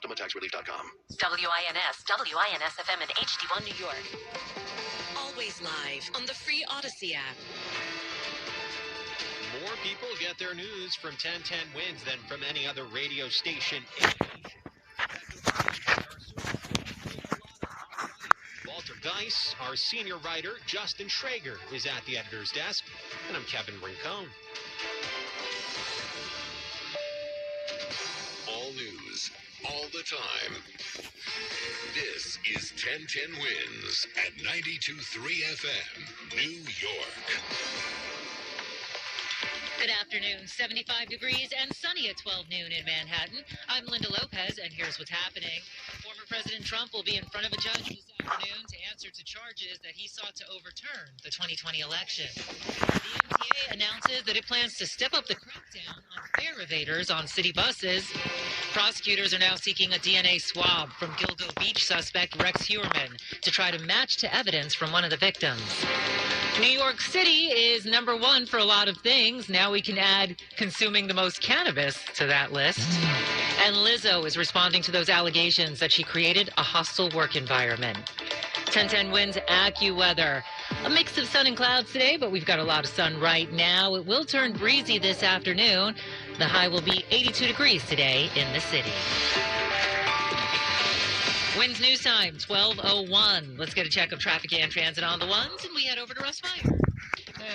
OptimaTaxRelief.com. WINS, WINS-FM, and HD1 New York. Always live on the free Odyssey app. More people get their news from 1010 Wins than from any other radio station in the nation. Walter Geis, our senior writer, Justin Schrager, is at the editor's desk, and I'm Kevin Rincon. All news, all the time. This is 1010 Wins at 92.3 FM, New York. Good afternoon. 75 degrees and sunny at 12 noon in Manhattan. I'm Linda Lopez, and here's what's happening. Former President Trump will be in front of a judge this afternoon to answer to charges that he sought to overturn the 2020 election. The MTA announces that it plans to step up the crackdown on fare evaders on city buses. Prosecutors are now seeking a DNA swab from Gilgo Beach suspect Rex Heuermann to try to match to evidence from one of the victims. New York City is number one for a lot of things. Now we can add consuming the most cannabis to that list. And Lizzo is responding to those allegations that she created a hostile work environment. 1010 Wins AccuWeather. A mix of sun and clouds today, but we've got a lot of sun right now. It will turn breezy this afternoon. The high will be 82 degrees today in the city. Winds news time, 12:01. Let's get a check of traffic and transit on the ones, and we head over to Russ Meyer.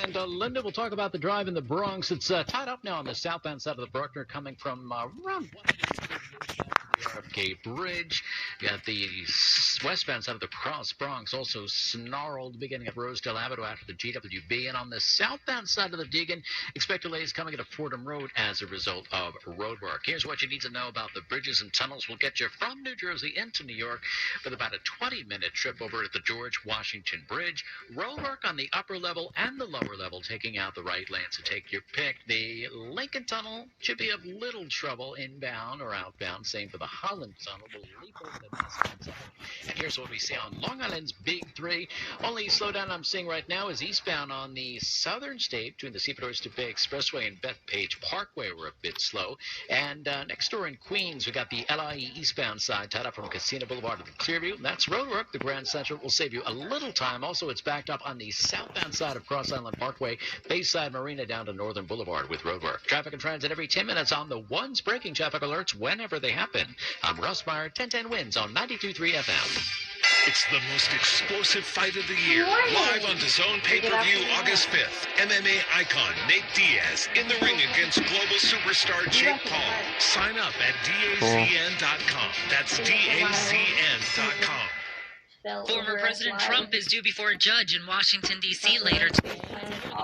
And Linda will talk about the drive in the Bronx. It's tied up now on the southbound side of the Bruckner coming from around RFK Bridge. You got the westbound side of the Cross Bronx also snarled beginning at Rosedale Avenue after the GWB. And on the southbound side of the Deegan, expect delays coming into Fordham Road as a result of road work. Here's what you need to know about the bridges and tunnels. We'll get you from New Jersey into New York with about a 20-minute trip over at the George Washington Bridge. Road work on the upper level and the lower level, taking out the right lane, so take your pick. The Lincoln Tunnel should be of little trouble inbound or outbound. Same for the Holland Tunnel. We'll leap over the westbound side. And here's what we see on Long Island's Big Three. Only slowdown I'm seeing right now is eastbound on the southern state between the Seaport Oyster Bay Expressway and Bethpage Parkway. We're a bit slow. And next door in Queens, we got the LIE eastbound side tied up from Casino Boulevard to the Clearview. That's road work. The Grand Central will save you a little time. Also, it's backed up on the southbound side of Cross Island Parkway, Bayside Marina down to Northern Boulevard with road work. Traffic and transit every 10 minutes on the ones breaking traffic alerts whenever they happen. I'm Russ Meyer, 1010 Wins on 92.3 FM. It's the most explosive fight of the year. Live on DAZN pay-per-view August 5th. MMA icon Nate Diaz in the ring against global superstar Jake Paul. Sign up at DAZN.com. That's DAZN.com. Former President Trump is due before a judge in Washington, D.C. later today.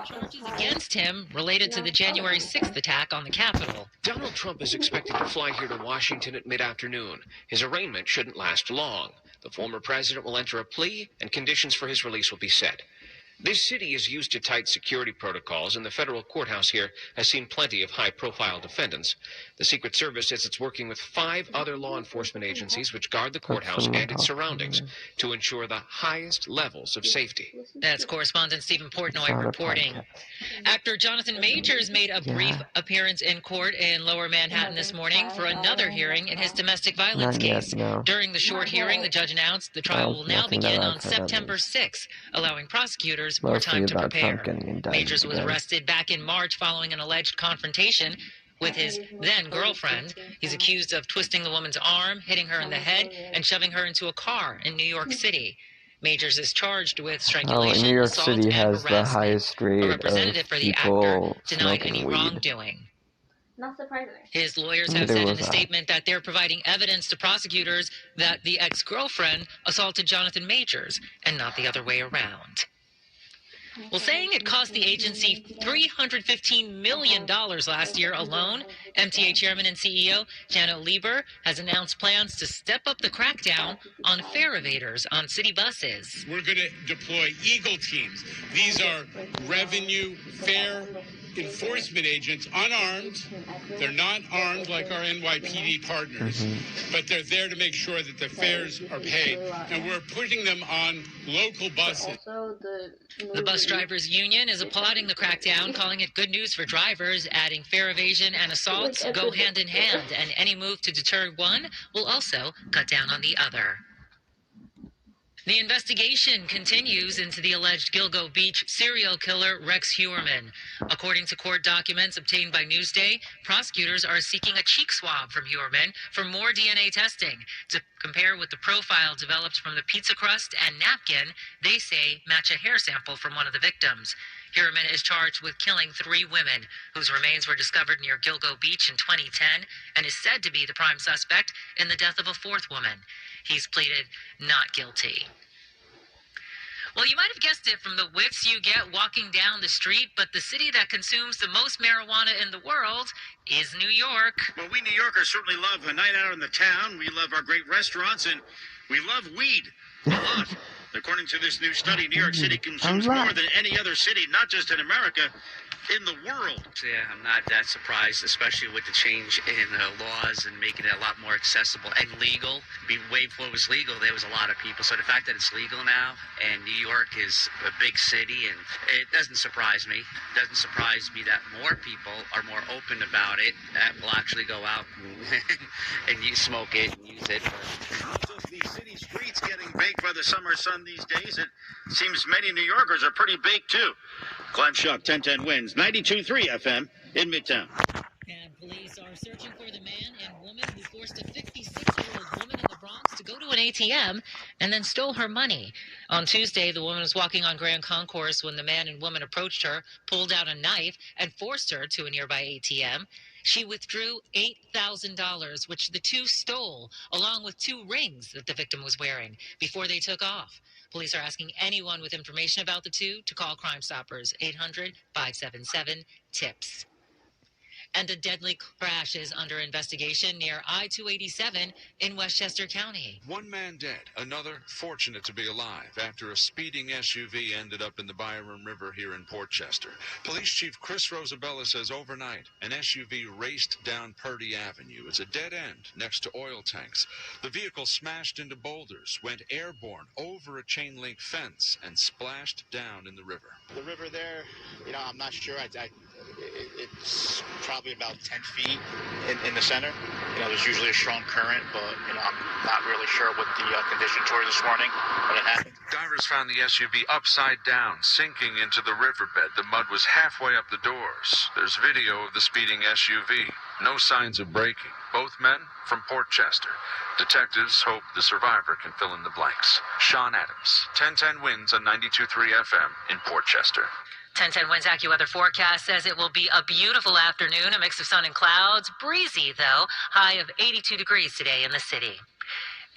Charges against him related to the January 6th attack on the Capitol. Donald Trump is expected to fly here to Washington at mid-afternoon. His arraignment shouldn't last long. The former president will enter a plea, and conditions for his release will be set. This city is used to tight security protocols, and the federal courthouse here has seen plenty of high-profile defendants. The Secret Service says it's working with 5 other law enforcement agencies which guard the courthouse and its surroundings to ensure the highest levels of safety. That's correspondent Stephen Portnoy reporting. Actor Jonathan Majors made a brief appearance in court in Lower Manhattan this morning for another hearing in his domestic violence case. During the short hearing, the judge announced the trial will now begin on September 6th, allowing prosecutors more time to prepare. Majors was arrested back in March following an alleged confrontation with his then-girlfriend. He's accused of twisting the woman's arm, hitting her in the head, and shoving her into a car in New York City. Majors is charged with strangulation, New York assault, City and has the harassment. highest rate A representative of for the actor people denied any smoking weed. wrongdoing. Not surprising. His lawyers have said in a statement that they're providing evidence to prosecutors that the ex-girlfriend assaulted Jonathan Majors and not the other way around. Well, saying it cost the agency $315 million last year alone, MTA Chairman and CEO Janno Lieber has announced plans to step up the crackdown on fare evaders on city buses. We're going to deploy Eagle teams. These are revenue fare enforcement agents, unarmed. They're not armed like our NYPD partners, but they're there to make sure that the fares are paid. And we're putting them on local buses. The bus drivers union is applauding the crackdown, calling it good news for drivers, adding fare evasion and assaults go hand in hand, and any move to deter one will also cut down on the other. The investigation continues into the alleged Gilgo Beach serial killer Rex Heuermann. According to court documents obtained by Newsday, prosecutors are seeking a cheek swab from Heuermann for more DNA testing to compare with the profile developed from the pizza crust and napkin they say match a hair sample from one of the victims. Heuermann is charged with killing 3 women whose remains were discovered near Gilgo Beach in 2010 and is said to be the prime suspect in the death of a 4th woman. He's pleaded not guilty. Well, you might have guessed it from the whiffs you get walking down the street, but the city that consumes the most marijuana in the world is New York. Well, we New Yorkers certainly love a night out in the town. We love our great restaurants, and we love weed a lot. According to this new study, New York City consumes more than any other city, not just in America, in the world. Yeah, I'm not that surprised, especially with the change in laws and making it a lot more accessible and legal. Way before it was legal, there was a lot of people. So the fact that it's legal now, and New York is a big city, and it doesn't surprise me. It doesn't surprise me that more people are more open about it, that will actually go out and you smoke it and use it. The city streets getting baked by the summer sun these days. It seems many New Yorkers are pretty baked too. Glenn Schuck, 1010 wins, 92.3 FM in Midtown. And police are searching for the man and woman who forced a 56-year-old woman in the Bronx to go to an ATM and then stole her money. On Tuesday, the woman was walking on Grand Concourse when the man and woman approached her, pulled out a knife, and forced her to a nearby ATM. She withdrew $8,000, which the two stole, along with 2 rings that the victim was wearing, before they took off. Police are asking anyone with information about the two to call Crime Stoppers, 800-577-TIPS. And a deadly crash is under investigation near I-287 in Westchester County. 1 man dead, another fortunate to be alive after a speeding SUV ended up in the Byram River here in Portchester. Police Chief Chris Rosabella says overnight, an SUV raced down Purdy Avenue. It's a dead end next to oil tanks. The vehicle smashed into boulders, went airborne over a chain link fence, and splashed down in the river. The river there, I'm not sure. It's probably about 10 feet in the center. There's usually a strong current, but, I'm not really sure what the conditions were this morning when it happened. Divers found the SUV upside down, sinking into the riverbed. The mud was halfway up the doors. There's video of the speeding SUV. No signs of braking. Both men from Portchester. Detectives hope the survivor can fill in the blanks. Sean Adams, 1010 wins on 92.3 FM in Portchester. 1010 Winds AccuWeather forecast says it will be a beautiful afternoon, a mix of sun and clouds. Breezy, though. High of 82 degrees today in the city.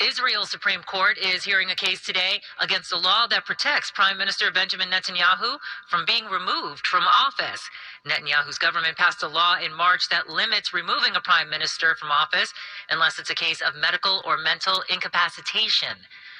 Israel's Supreme Court is hearing a case today against a law that protects Prime Minister Benjamin Netanyahu from being removed from office. Netanyahu's government passed a law in March that limits removing a prime minister from office unless it's a case of medical or mental incapacitation.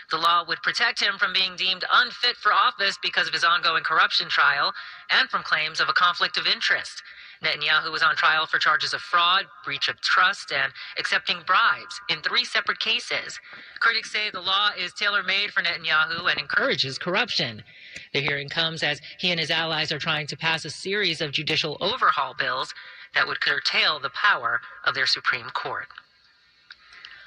The law would protect him from being deemed unfit for office because of his ongoing corruption trial and from claims of a conflict of interest. Netanyahu was on trial for charges of fraud, breach of trust, and accepting bribes in 3 separate cases. Critics say the law is tailor-made for Netanyahu and encourages corruption. The hearing comes as he and his allies are trying to pass a series of judicial overhaul bills that would curtail the power of their Supreme Court.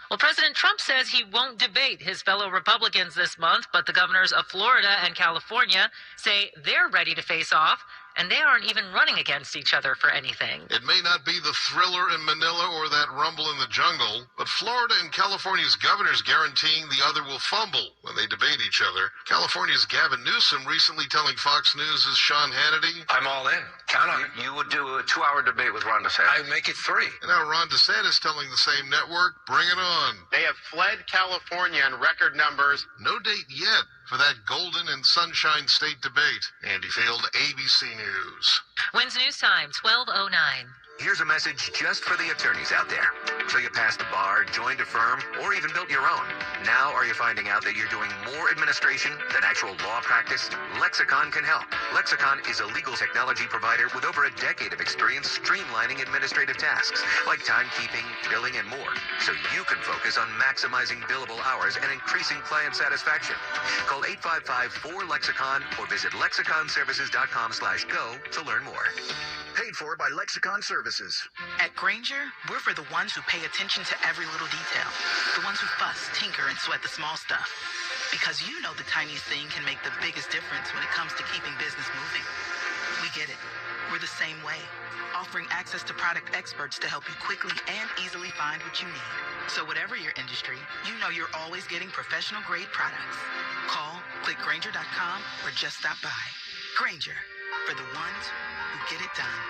Well, President Trump says he won't debate his fellow Republicans this month, but the governors of Florida and California say they're ready to face off, and they aren't even running against each other for anything. It may not be the thriller in Manila or that rumble in the jungle, but Florida and California's governors guareteeing the other will fumble when they debate each other. California's Gavin Newsom recently telling Fox News' Sean Hannity, I'm all in. Count on it. You would do a 2-hour debate with Ron DeSantis. I'd make it 3. And now Ron DeSantis telling the same network, bring it on. They have fled California in record numbers. No date yet for that Golden and Sunshine State debate. Andy Field, ABC News. Wins News Time, 12:09. Here's a message just for the attorneys out there. So you passed the bar, joined a firm, or even built your own. Now are you finding out that you're doing more administration than actual law practice? Lexicon can help. Lexicon is a legal technology provider with over a decade of experience streamlining administrative tasks like timekeeping, billing, and more, so you can focus on maximizing billable hours and increasing client satisfaction. Call 855-4-LEXICON or visit lexiconservices.com/go to learn more. Paid for by Lexicon Services. At Grainger, we're for the ones who pay attention to every little detail. The ones who fuss, tinker, and sweat the small stuff. Because you know the tiniest thing can make the biggest difference when it comes to keeping business moving. We get it. We're the same way, offering access to product experts to help you quickly and easily find what you need. So whatever your industry, you know you're always getting professional-grade products. Call, click Grainger.com, or just stop by. Grainger, for the ones who get it done.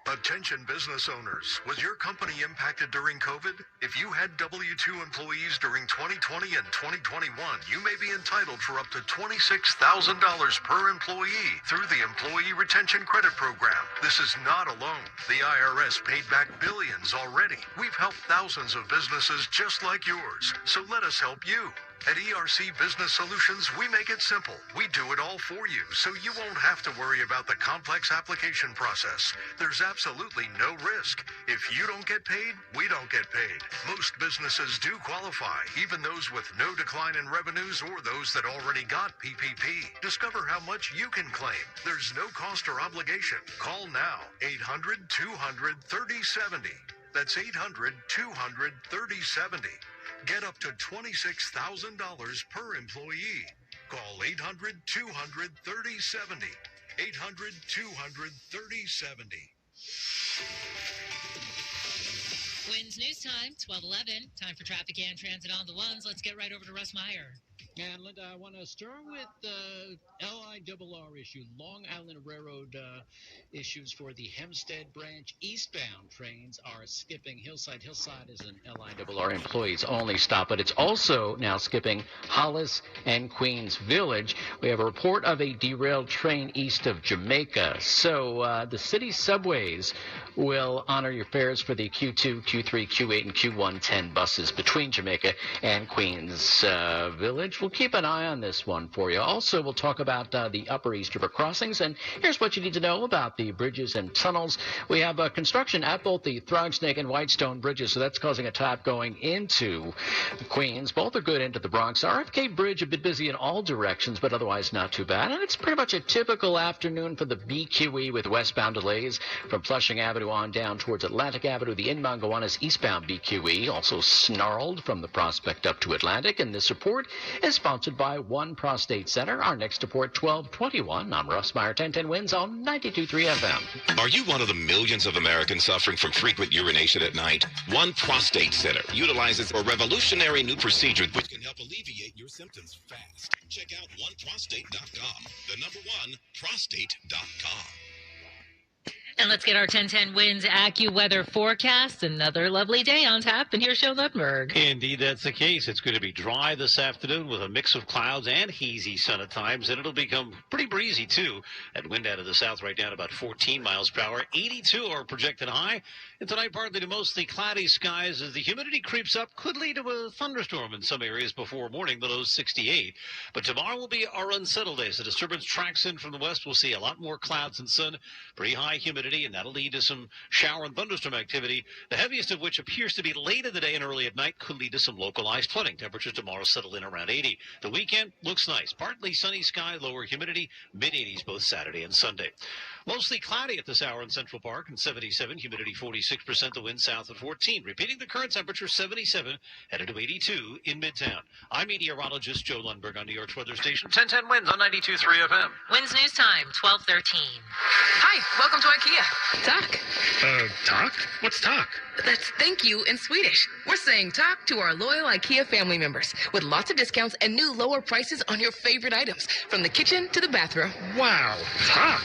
Attention business owners. Was your company impacted during COVID? If you had W-2 employees during 2020 and 2021, you may be entitled for up to $26,000 per employee through the Employee Retention Credit Program. This is not alone. The IRS paid back billions already. We've helped thousands of businesses just like yours. So let us help you. At ERC Business Solutions, we make it simple. We do it all for you, so you won't have to worry about the complex application process. There's absolutely no risk. If you don't get paid, we don't get paid. Most businesses do qualify, even those with no decline in revenues or those that already got PPP. Discover how much you can claim. There's no cost or obligation. Call now, 800-200-3070. That's 800-200-3070. Get up to $26,000 per employee. Call 800-200-3070. 800-200-3070. Winds News Time, 12:11. Time for traffic and transit on the ones. Let's get right over to Russ Meyer. And Linda, I want to start with the LIRR issue, Long Island Railroad issues for the Hempstead branch. Eastbound trains are skipping Hillside. Hillside is an LIRR employees only stop, but it's also now skipping Hollis and Queens Village. We have a report of a derailed train east of Jamaica. So the city subways will honor your fares for the Q2, Q3, Q8, and Q110 buses between Jamaica and Queens Village. We'll keep an eye on this one for you. Also, we'll talk about the Upper East River crossings, and here's what you need to know about the bridges and tunnels. We have construction at both the Throgsnake and Whitestone bridges, so that's causing a tap going into Queens. Both are good into the Bronx. RFK Bridge a bit busy in all directions, but otherwise not too bad. And it's pretty much a typical afternoon for the BQE with westbound delays from Flushing Avenue on down towards Atlantic Avenue. The inbound Gowanus eastbound BQE also snarled from the Prospect up to Atlantic, and this report is sponsored by One Prostate Center. Our next report, 12:21. I'm Russ Meyer, 1010 Wins on 92.3 FM. Are you one of the millions of Americans suffering from frequent urination at night? One Prostate Center utilizes a revolutionary new procedure which can help alleviate your symptoms fast. Check out oneprostate.com. The number one, prostate.com. And let's get our 1010 Winds AccuWeather forecast. Another lovely day on tap. And here's Joe Lundberg. Indeed, that's the case. It's going to be dry this afternoon with a mix of clouds and hazy sun at times. And it'll become pretty breezy, too. That wind out of the south right now at about 14 miles per hour. 82 are projected high. And tonight, partly to mostly cloudy skies as the humidity creeps up. Could lead to a thunderstorm in some areas before morning, the low 68. But tomorrow will be our unsettled day. So disturbance tracks in from the west. We'll see a lot more clouds and sun. Pretty high humidity. And that'll lead to some shower and thunderstorm activity, the heaviest of which appears to be late in the day and early at night, could lead to some localized flooding. Temperatures tomorrow settle in around 80. The weekend looks nice. Partly sunny sky, lower humidity, mid-80s both Saturday and Sunday. Mostly cloudy at this hour in Central Park and 77, humidity 46%, the wind south at 14. Repeating the current temperature 77, headed to 82 in Midtown. I'm meteorologist Joe Lundberg on New York's weather station. 1010 Winds on 92.3 FM. Winds News Time, 12:13. Hi, welcome to IKEA. Tack. Talk? What's talk? That's thank you in Swedish. We're saying talk to our loyal IKEA family members with lots of discounts and new lower prices on your favorite items, from the kitchen to the bathroom. Wow, talk.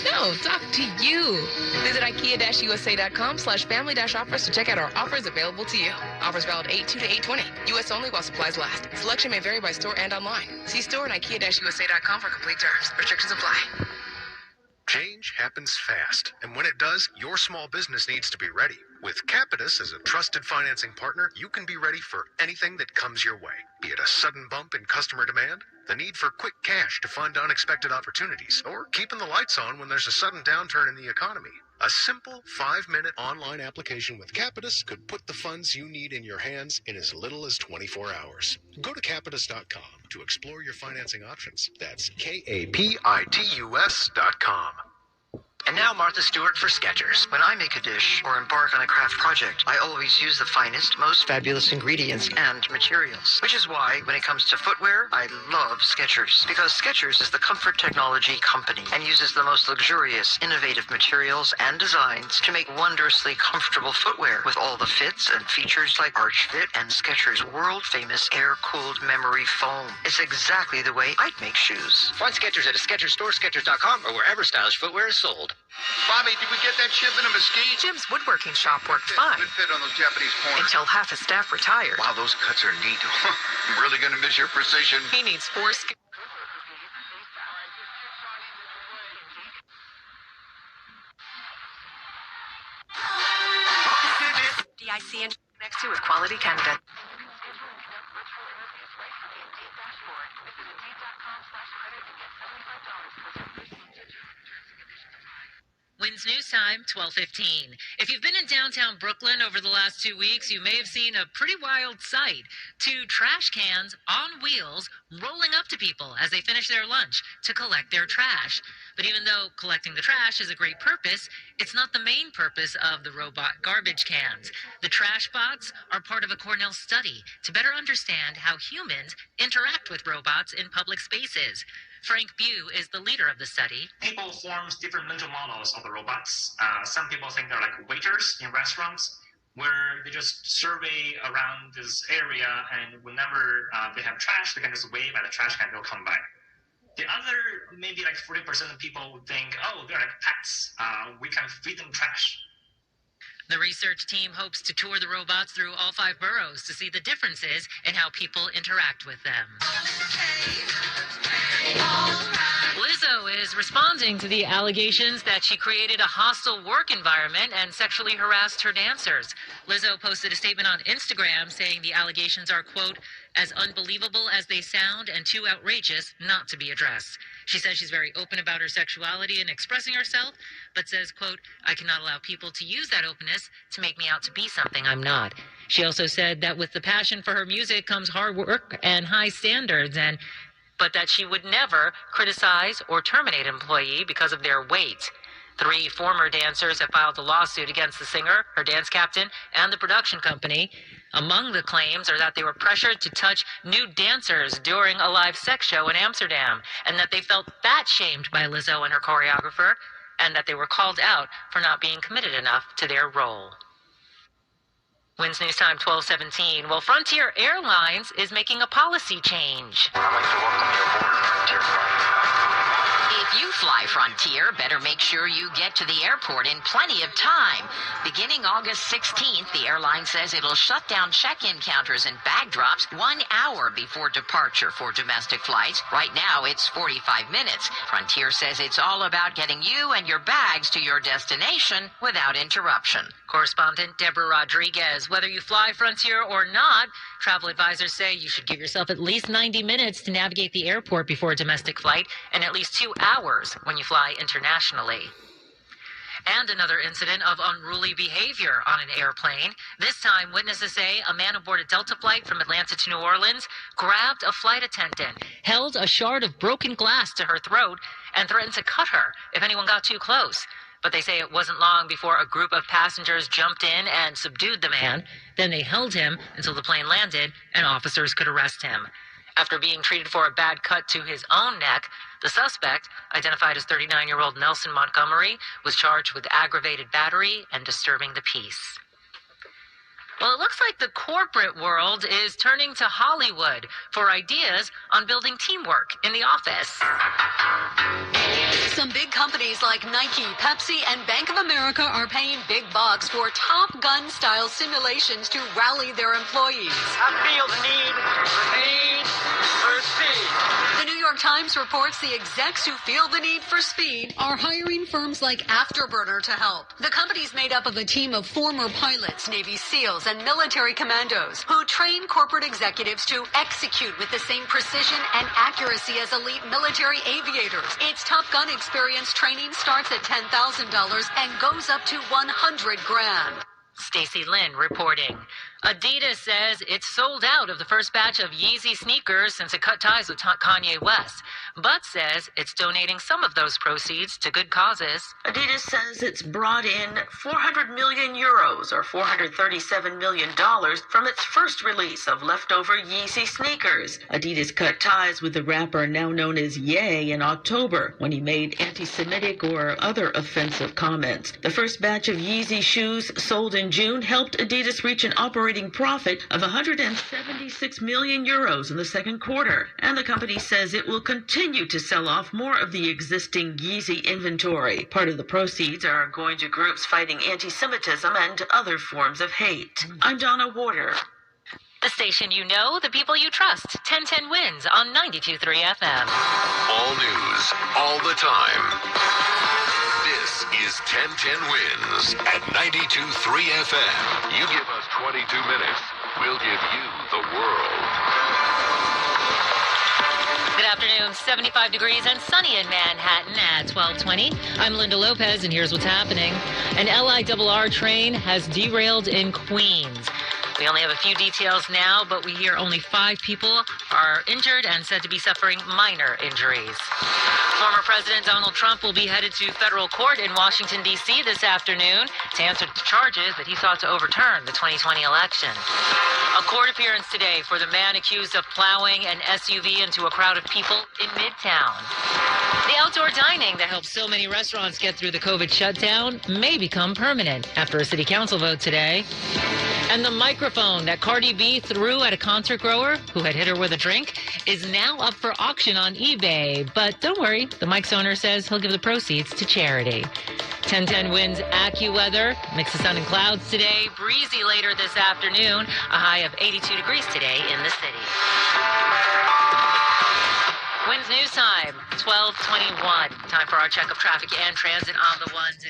No, talk to you. Visit IKEA-USA.com/family-offers to check out our offers available to you. Offers valid 8/2 to 8/20. U.S. only while supplies last. Selection may vary by store and online. See store and IKEA-USA.com for complete terms. Restrictions apply. Change happens fast, and when it does, your small business needs to be ready. With Capitus as a trusted financing partner, you can be ready for anything that comes your way. Be it a sudden bump in customer demand, the need for quick cash to fund unexpected opportunities, or keeping the lights on when there's a sudden downturn in the economy. A simple 5-minute online application with Capitus could put the funds you need in your hands in as little as 24 hours. Go to Capitus.com to explore your financing options. That's KAPITUS.com. And now Martha Stewart for Skechers. When I make a dish or embark on a craft project, I always use the finest, most fabulous ingredients and materials. Which is why, when it comes to footwear, I love Skechers. Because Skechers is the comfort technology company and uses the most luxurious, innovative materials and designs to make wondrously comfortable footwear with all the fits and features like Arch Fit and Skechers' world-famous air-cooled memory foam. It's exactly the way I'd make shoes. Find Skechers at a Skechers store, Skechers.com, or wherever stylish footwear is sold. Bobby, did we get that shipment of mesquite? Jim's woodworking shop worked fine. Good fit on those Japanese corners. Until half his staff retired. Wow, those cuts are neat. I'm really going to miss your precision. He needs 4 skills. DIC and next to with quality candidate. Wins News Time, 12:15. If you've been in downtown Brooklyn over the last 2 weeks, you may have seen a pretty wild sight. 2 trash cans on wheels rolling up to people as they finish their lunch to collect their trash. But even though collecting the trash is a great purpose, it's not the main purpose of the robot garbage cans. The trash bots are part of a Cornell study to better understand how humans interact with robots in public spaces. Frank Bew is the leader of the study. People form different mental models of the robots. Some people think they're like waiters in restaurants, where they just survey around this area, and whenever they have trash, they can just wave at the trash can, they'll come by. The other, maybe like 40% of people would think, oh, they're like pets. We can feed them trash. The research team hopes to tour the robots through all 5 boroughs to see the differences in how people interact with them. Lizzo is responding to the allegations that she created a hostile work environment and sexually harassed her dancers. Lizzo posted a statement on Instagram saying the allegations are, quote, as unbelievable as they sound and too outrageous not to be addressed. She says she's very open about her sexuality and expressing herself, but says, quote, I cannot allow people to use that openness to make me out to be something I'm not. She also said that with the passion for her music comes hard work and high standards, but that she would never criticize or terminate an employee because of their weight. 3 former dancers have filed a lawsuit against the singer, her dance captain, and the production company. Among the claims are that they were pressured to touch nude dancers during a live sex show in Amsterdam, and that they felt fat-shamed by Lizzo and her choreographer, and that they were called out for not being committed enough to their role. Wins News Time, 12:17. Well, Frontier Airlines is making a policy change. I'd like to welcome you aboard Frontier Flight. If you fly Frontier, better make sure you get to the airport in plenty of time. Beginning August 16th, the airline says it'll shut down check-in counters and bag drops 1 hour before departure for domestic flights. Right now, it's 45 minutes. Frontier says it's all about getting you and your bags to your destination without interruption. Correspondent Deborah Rodriguez. Whether you fly Frontier or not, travel advisors say you should give yourself at least 90 minutes to navigate the airport before a domestic flight and at least 2 hours when you fly internationally. And another incident of unruly behavior on an airplane. This time, witnesses say a man aboard a Delta flight from Atlanta to New Orleans grabbed a flight attendant, held a shard of broken glass to her throat, and threatened to cut her if anyone got too close. But they say it wasn't long before a group of passengers jumped in and subdued the man. Then they held him until the plane landed and officers could arrest him. After being treated for a bad cut to his own neck, the suspect, identified as 39-year-old Nelson Montgomery, was charged with aggravated battery and disturbing the peace. Well, it looks like the corporate world is turning to Hollywood for ideas on building teamwork in the office. Some big companies like Nike, Pepsi, and Bank of America are paying big bucks for Top Gun-style simulations to rally their employees. I feel the need for speed. The New York Times reports the execs who feel the need for speed are hiring firms like Afterburner to help. The company's made up of a team of former pilots, Navy SEALs, and military commandos who train corporate executives to execute with the same precision and accuracy as elite military aviators. Its Top Gun experience training starts at $10,000 and goes up to $100,000. Stacey Lynn reporting. Adidas says it's sold out of the first batch of Yeezy sneakers since it cut ties with Kanye West, but says it's donating some of those proceeds to good causes. Adidas says it's brought in 400 million euros or $437 million from its first release of leftover Yeezy sneakers. Adidas cut ties with the rapper now known as Ye in October when he made anti-Semitic or other offensive comments. The first batch of Yeezy shoes sold in June helped Adidas reach an operating profit of 176 million euros in the second quarter, and the company says it will continue to sell off more of the existing Yeezy inventory. Part of the proceeds are going to groups fighting anti-Semitism and other forms of hate. I'm Donna Warder. The station you know, the people you trust. 1010 wins on 92.3 FM. All news, all the time. This is 1010 wins at 92.3 FM. You give us 22 minutes, we'll give you the world. Good afternoon, 75 degrees and sunny in Manhattan at 12:20. I'm Linda Lopez, and here's what's happening. An LIRR train has derailed in Queens. We only have a few details now, but we hear only 5 people are injured and said to be suffering minor injuries. Former President Donald Trump will be headed to federal court in Washington, D.C. this afternoon to answer the charges that he sought to overturn the 2020 election. A court appearance today for the man accused of plowing an SUV into a crowd of people in Midtown. The outdoor dining that helped so many restaurants get through the COVID shutdown may become permanent after a city council vote today. And the microphone that Cardi B threw at a concert goer who had hit her with a drink is now up for auction on eBay. But don't worry, the mic's owner says he'll give the proceeds to charity. 1010 wins AccuWeather. Mix of sun and clouds today. Breezy later this afternoon. A high of 82 degrees today in the city. Winds news time, 12:21. Time for our check of traffic and transit on the ones.